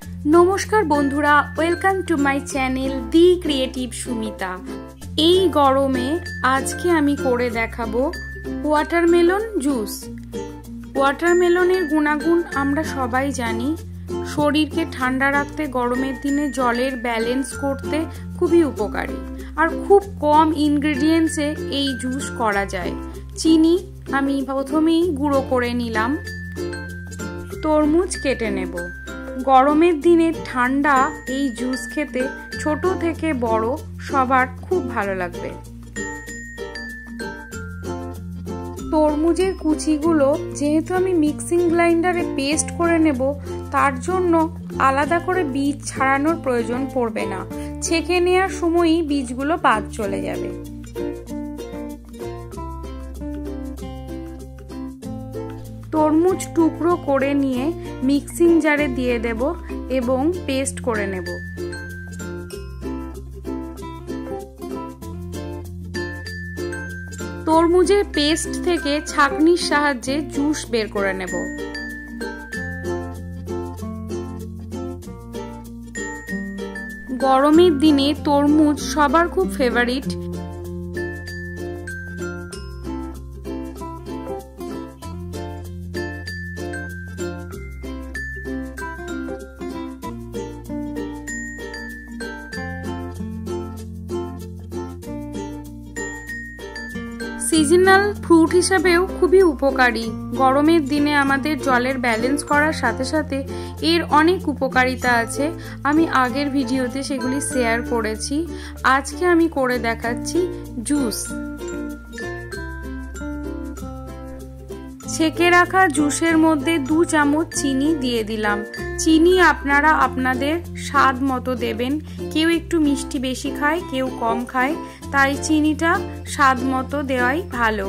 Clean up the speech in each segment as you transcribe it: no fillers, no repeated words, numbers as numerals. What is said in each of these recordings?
नमस्कार बंधुरा welcome to my channel the creative Sumita. এই গরমে আজকে আমি করে দেখাবো ওয়াটারমেলন জুস। ওয়াটারমেলনের গুণাগুণ আমরা সবাই জানি। শরীরকে ঠান্ডা রাখতে, গরমের দিনে জলের ব্যালেন্স করতে খুবই উপকারী, আর খুব কম ইনগ্রেডিয়েন্টসে এই জুস করা যায়। চিনি আমি প্রথমেই গুঁড়ো করে নিলাম। তরমুজ কেটে নেব। গরমের দিনে ঠান্ডা এই জুস খেতে ছোট থেকে বড় সবার খুব ভালো লাগবে। তরমুজের কুচিগুলো যেহেতু আমি মিক্সিং গ্রাইন্ডারে পেস্ট করে নেব, তার জন্য আলাদা করে বীজ ছাড়ানোর প্রয়োজন পড়বে না। ছেঁকে নেওয়ার সময়ই বীজগুলো বাদ চলে যাবে। তরমুজ টুকরো করে নিয়ে মিক্সিং জারে দিয়ে দেব এবং পেস্ট করে নেব। তরমুজের পেস্ট থেকে ছাঁকনির সাহায্যে জুস বের করে নেব। গরমের দিনে তরমুজ সবার খুব ফেভারিট। সিজনাল ফ্রুট হিসাবেও খুবই উপকারী। গরমের দিনে আমাদের জলের ব্যালেন্স করার সাথে সাথে এর অনেক উপকারিতা আছে। আমি আগের ভিডিওতে সেগুলি শেয়ার করেছি। আজকে আমি করে দেখাচ্ছি জুস। ছেঁকে রাখা জুসের মধ্যে 2 চামচ চিনি দিয়ে দিলাম। চিনি আপনারা আপনাদের স্বাদ মতো দেবেন। কেউ একটু মিষ্টি বেশি খায়, কেউ কম খায়, তাই চিনিটা স্বাদ মতো দেওয়াই ভালো।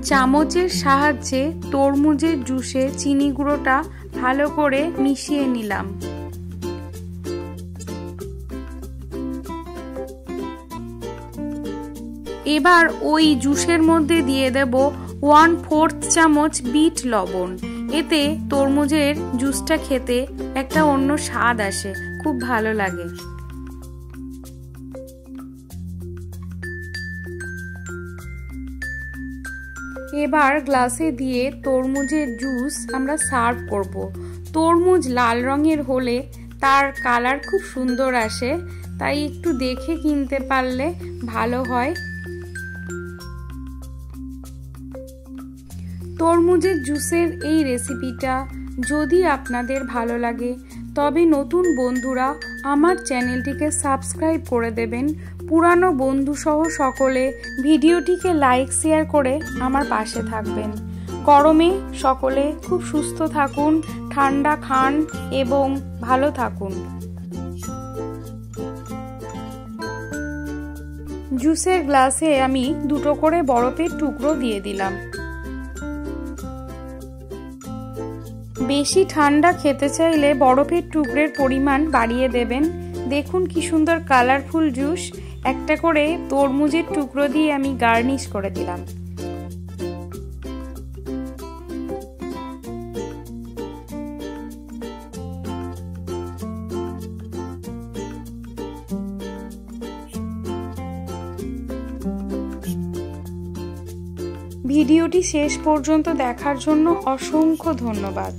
চামচের সাহায্যে তরমুজের জুসে চিনি গুঁড়োটা ভালো করে মিশিয়ে নিলাম। এবার ওই জুসের মধ্যে দিয়ে দেব 1/4 চামচ বিট লবণ। এতে তরমুজের জুসটা খেতে একটা অন্য স্বাদ আসে, খুব ভালো লাগে। এবার গ্লাসে দিয়ে তরমুজের জুস আমরা সার্ভ করব। তরমুজ লাল রঙের হলে তার কালার খুব সুন্দর আসে, তাই একটু দেখে কিনতে পারলে ভালো হয়। তরমুজের জুসের এই রেসিপিটা যদি আপনাদের ভালো লাগে, তবে নতুন বন্ধুরা আমার চ্যানেলটিকে সাবস্ক্রাইব করে দেবেন। পুরানো বন্ধুসহ সকলে ভিডিওটিকে লাইক শেয়ার করে আমার পাশে থাকবেন। গরমে সকলে খুব সুস্থ থাকুন, ঠান্ডা খান এবং ভালো থাকুন। জুসের গ্লাসে আমি 2 করে বরফের টুকরো দিয়ে দিলাম। বেশি ঠান্ডা খেতে চাইলে বরফের টুকরের পরিমাণ বাড়িয়ে দেবেন। দেখুন কি সুন্দর কালারফুল জুস। একটা করে তরমুজের টুকরো দিয়ে আমি গার্নিশ করে দিলাম। ভিডিওটি শেষ পর্যন্ত দেখার জন্য অসংখ্য ধন্যবাদ।